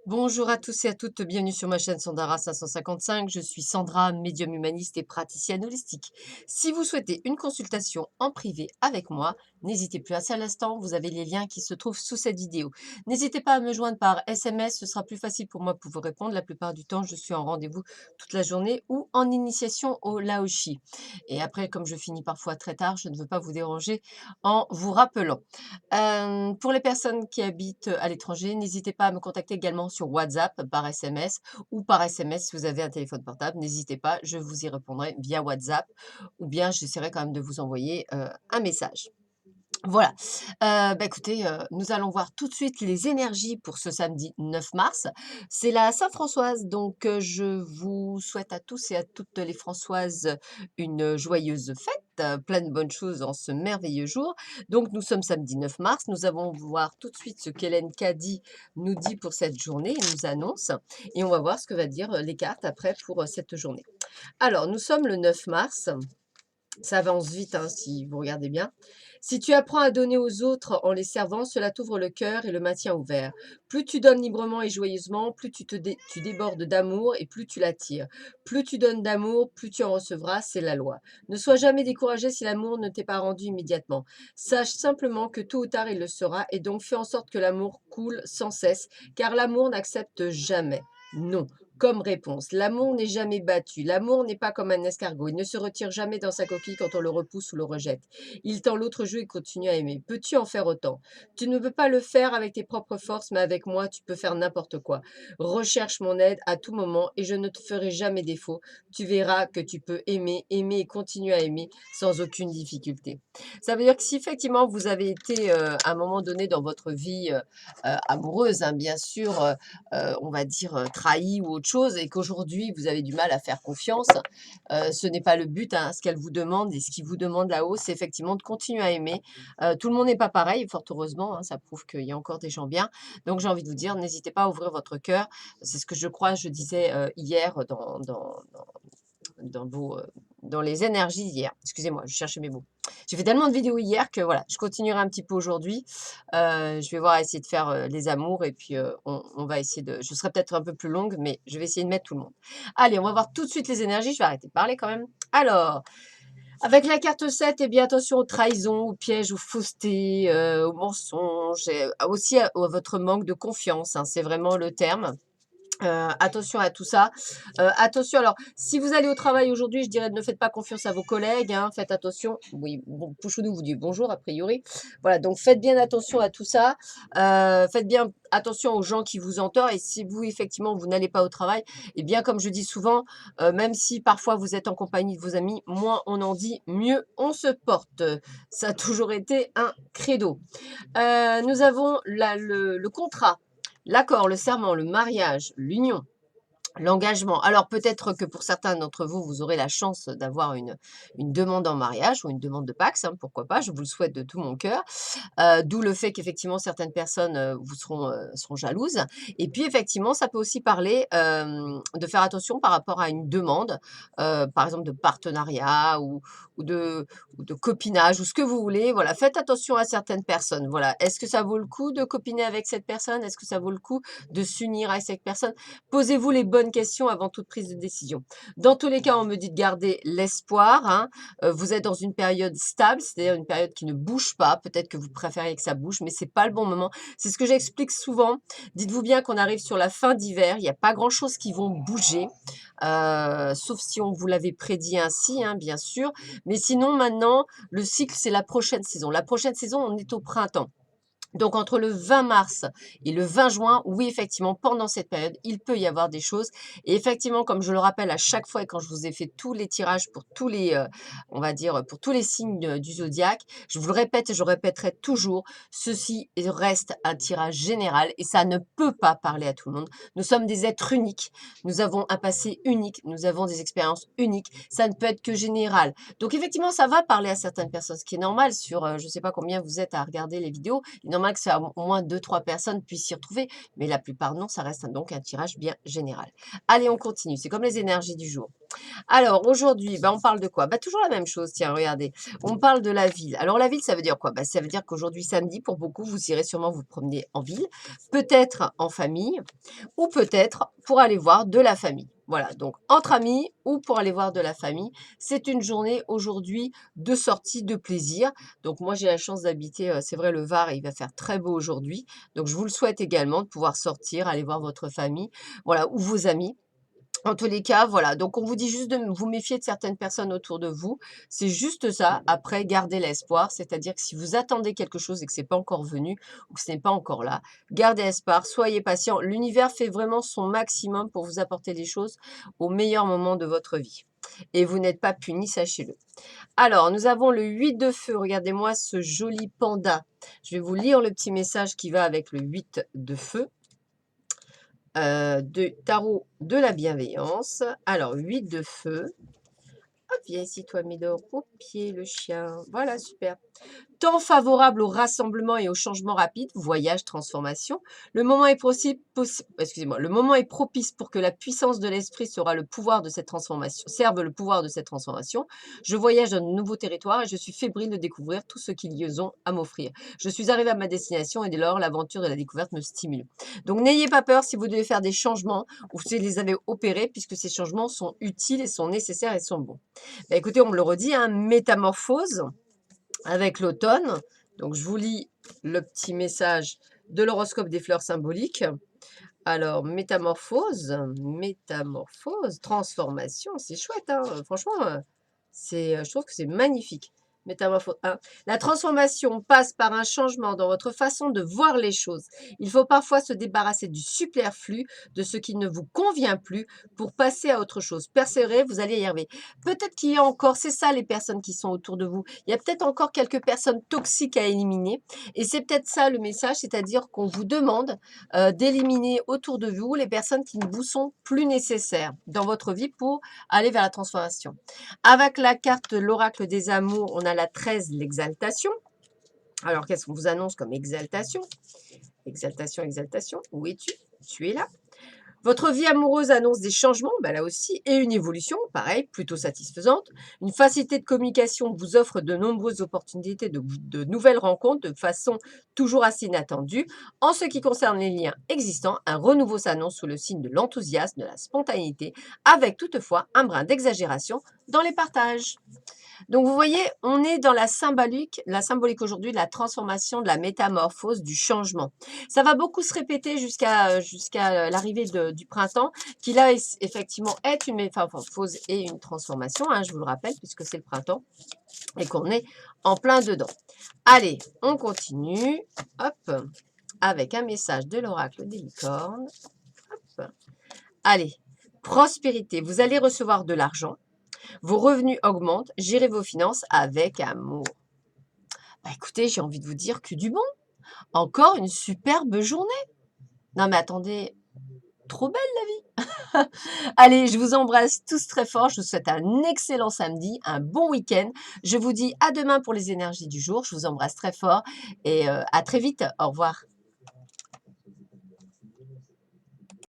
Bonjour à tous et à toutes, bienvenue sur ma chaîne Sandara 555. Je suis Sandra, médium humaniste et praticienne holistique. Si vous souhaitez une consultation en privé avec moi, n'hésitez plus à ça à l'instant, vous avez les liens qui se trouvent sous cette vidéo. N'hésitez pas à me joindre par SMS, ce sera plus facile pour moi pour vous répondre. La plupart du temps, je suis en rendez-vous toute la journée ou en initiation au Laoshi. Et après, comme je finis parfois très tard, je ne veux pas vous déranger en vous rappelant. Pour les personnes qui habitent à l'étranger, n'hésitez pas à me contacter également sur WhatsApp par SMS ou par SMS si vous avez un téléphone portable. N'hésitez pas, je vous y répondrai via WhatsApp ou bien j'essaierai quand même de vous envoyer un message. Voilà. Écoutez, nous allons voir tout de suite les énergies pour ce samedi 9 mars. C'est la Saint-Françoise, donc je vous souhaite à tous et à toutes les Françoises une joyeuse fête, plein de bonnes choses en ce merveilleux jour. Donc nous sommes samedi 9 mars, nous allons voir tout de suite ce qu'Hélène Caddy nous dit pour cette journée, elle nous annonce et on va voir ce que va dire, les cartes après pour, cette journée. Alors nous sommes le 9 mars. Ça avance vite, hein, si vous regardez bien. Si tu apprends à donner aux autres en les servant, cela t'ouvre le cœur et le maintient ouvert. Plus tu donnes librement et joyeusement, plus tu débordes d'amour et plus tu l'attires. Plus tu donnes d'amour, plus tu en recevras, c'est la loi. Ne sois jamais découragé si l'amour ne t'est pas rendu immédiatement. Sache simplement que tôt ou tard il le sera et donc fais en sorte que l'amour coule sans cesse, car l'amour n'accepte jamais. Non. Comme réponse, l'amour n'est jamais battu. L'amour n'est pas comme un escargot. Il ne se retire jamais dans sa coquille quand on le repousse ou le rejette. Il tend l'autre joue et continue à aimer. Peux-tu en faire autant? Tu ne peux pas le faire avec tes propres forces, mais avec moi, tu peux faire n'importe quoi. Recherche mon aide à tout moment et je ne te ferai jamais défaut. Tu verras que tu peux aimer, aimer et continuer à aimer sans aucune difficulté. Ça veut dire que si effectivement vous avez été à un moment donné dans votre vie amoureuse, hein, bien sûr, on va dire, trahi ou autre chose et qu'aujourd'hui vous avez du mal à faire confiance, ce n'est pas le but, hein. Ce qu'elle vous demande et ce qu'il vous demande là-haut, c'est effectivement de continuer à aimer. Tout le monde n'est pas pareil, fort heureusement, hein, ça prouve qu'il y a encore des gens bien. Donc j'ai envie de vous dire, n'hésitez pas à ouvrir votre cœur. C'est ce que je crois, je disais, hier dans vos, dans les énergies d'hier. Excusez-moi, je cherchais mes mots. J'ai fait tellement de vidéos hier que voilà, je continuerai un petit peu aujourd'hui. Je vais voir essayer de faire, les amours et puis, on va essayer de je serai peut-être un peu plus longue, mais je vais essayer de mettre tout le monde. Allez, on va voir tout de suite les énergies. Je vais arrêter de parler quand même. Alors, avec la carte 7, eh bien attention aux trahisons, aux pièges, aux faussetés, aux mensonges et aussi à votre manque de confiance, hein, c'est vraiment le terme. Attention à tout ça. Attention alors, si vous allez au travail aujourd'hui, je dirais ne faites pas confiance à vos collègues, hein, faites attention. Oui, bon, Pouchounou vous dit bonjour a priori. Voilà, donc faites bien attention à tout ça. Faites bien attention aux gens qui vous entourent et si vous effectivement vous n'allez pas au travail, eh bien comme je dis souvent, même si parfois vous êtes en compagnie de vos amis, moins on en dit, mieux on se porte. Ça a toujours été un credo. Nous avons le contrat. L'accord, le serment, le mariage, l'union, l'engagement. Alors peut-être que pour certains d'entre vous, vous aurez la chance d'avoir une demande en mariage ou une demande de Pacs, hein, pourquoi pas, je vous le souhaite de tout mon cœur. D'où le fait qu'effectivement certaines personnes, vous seront jalouses et puis effectivement, ça peut aussi parler, de faire attention par rapport à une demande, par exemple de partenariat ou de copinage ou ce que vous voulez. Voilà, faites attention à certaines personnes. Voilà. Est-ce que ça vaut le coup de copiner avec cette personne? Est-ce que ça vaut le coup de s'unir avec cette personne? Posez-vous les bonnes questions avant toute prise de décision. Dans tous les cas, on me dit de garder l'espoir, hein. Vous êtes dans une période stable, c'est-à-dire une période qui ne bouge pas. Peut-être que vous préférez que ça bouge, mais c'est pas le bon moment. C'est ce que j'explique souvent. Dites-vous bien qu'on arrive sur la fin d'hiver, il n'y a pas grand-chose qui vont bouger, sauf si on vous l'avait prédit ainsi, hein, bien sûr. Mais sinon, maintenant, le cycle, c'est la prochaine saison. La prochaine saison, on est au printemps. Donc entre le 20 mars et le 20 juin, oui, effectivement, pendant cette période, il peut y avoir des choses. Et effectivement, comme je le rappelle à chaque fois et quand je vous ai fait tous les tirages pour tous les, on va dire, pour tous les signes du zodiaque, je vous le répète et je répéterai toujours, ceci reste un tirage général et ça ne peut pas parler à tout le monde. Nous sommes des êtres uniques, nous avons un passé unique, nous avons des expériences uniques, ça ne peut être que général. Donc effectivement, ça va parler à certaines personnes, ce qui est normal sur, je ne sais pas combien vous êtes à regarder les vidéos, il est normal que ça, au moins deux, trois personnes puissent s'y retrouver, mais la plupart non, ça reste donc un tirage bien général. Allez, on continue, c'est comme les énergies du jour. Alors aujourd'hui, bah, on parle de quoi? Bah, toujours la même chose, tiens, regardez. On parle de la ville. Alors la ville, ça veut dire quoi? Bah, ça veut dire qu'aujourd'hui, samedi, pour beaucoup, vous irez sûrement vous promener en ville, peut-être en famille ou peut-être pour aller voir de la famille. Voilà, donc entre amis ou pour aller voir de la famille. C'est une journée aujourd'hui de sortie, de plaisir. Donc moi, j'ai la chance d'habiter, c'est vrai, le Var, et il va faire très beau aujourd'hui. Donc je vous le souhaite également de pouvoir sortir, aller voir votre famille, voilà, ou vos amis. En tous les cas, voilà, donc on vous dit juste de vous méfier de certaines personnes autour de vous. C'est juste ça. Après, gardez l'espoir, c'est-à-dire que si vous attendez quelque chose et que c'est pas encore venu ou que ce n'est pas encore là, gardez espoir, soyez patient. L'univers fait vraiment son maximum pour vous apporter les choses au meilleur moment de votre vie. Et vous n'êtes pas puni, sachez-le. Alors, nous avons le 8 de feu. Regardez-moi ce joli panda. Je vais vous lire le petit message qui va avec le 8 de feu. De tarot de la bienveillance. Alors, 8 de feu. Hop, viens ici, toi, Médor. Au pied, le chien. Voilà, super. Temps favorable au rassemblement et au changement rapide, voyage, transformation. Le moment est propice pour que la puissance de l'esprit sera le pouvoir de cette transformation, serve le pouvoir de cette transformation. Je voyage dans de nouveaux territoires et je suis fébrile de découvrir tout ce qu'ils ont à m'offrir. Je suis arrivée à ma destination et dès lors, l'aventure de la découverte me stimule. Donc, n'ayez pas peur si vous devez faire des changements ou si vous les avez opérés, puisque ces changements sont utiles et sont nécessaires et sont bons. Bah, écoutez, on me le redit, hein, métamorphose avec l'automne. Donc, je vous lis le petit message de l'horoscope des fleurs symboliques. Alors, métamorphose, transformation, c'est chouette, hein, franchement, je trouve que c'est magnifique. Métamorphose 1. La transformation passe par un changement dans votre façon de voir les choses. Il faut parfois se débarrasser du superflu, de ce qui ne vous convient plus, pour passer à autre chose. Persévérez, vous allez y arriver. Peut-être qu'il y a encore, c'est ça les personnes qui sont autour de vous. Il y a peut-être encore quelques personnes toxiques à éliminer. Et c'est peut-être ça le message, c'est-à-dire qu'on vous demande d'éliminer autour de vous les personnes qui ne vous sont plus nécessaires dans votre vie pour aller vers la transformation. Avec la carte de l'oracle des amours, on a la 13, l'exaltation. Alors, qu'est-ce qu'on vous annonce comme exaltation? Exaltation, exaltation. Où es-tu? Tu es là. Votre vie amoureuse annonce des changements, bah là aussi, et une évolution, pareil, plutôt satisfaisante. Une facilité de communication vous offre de nombreuses opportunités de nouvelles rencontres de façon toujours assez inattendue. En ce qui concerne les liens existants, un renouveau s'annonce sous le signe de l'enthousiasme, de la spontanéité, avec toutefois un brin d'exagération dans les partages. Donc, vous voyez, on est dans la symbolique aujourd'hui de la transformation, de la métamorphose, du changement. Ça va beaucoup se répéter jusqu'à l'arrivée du printemps, qui là, effectivement, est une métamorphose et une transformation, hein, je vous le rappelle, puisque c'est le printemps et qu'on est en plein dedans. Allez, on continue. Hop, avec un message de l'oracle des licornes. Hop. Allez, prospérité. Vous allez recevoir de l'argent. Vos revenus augmentent, gérez vos finances avec amour. Bah écoutez, j'ai envie de vous dire que du bon. Encore une superbe journée. Non mais attendez, trop belle la vie. Allez, je vous embrasse tous très fort. Je vous souhaite un excellent samedi, un bon week-end. Je vous dis à demain pour les énergies du jour. Je vous embrasse très fort et à très vite. Au revoir.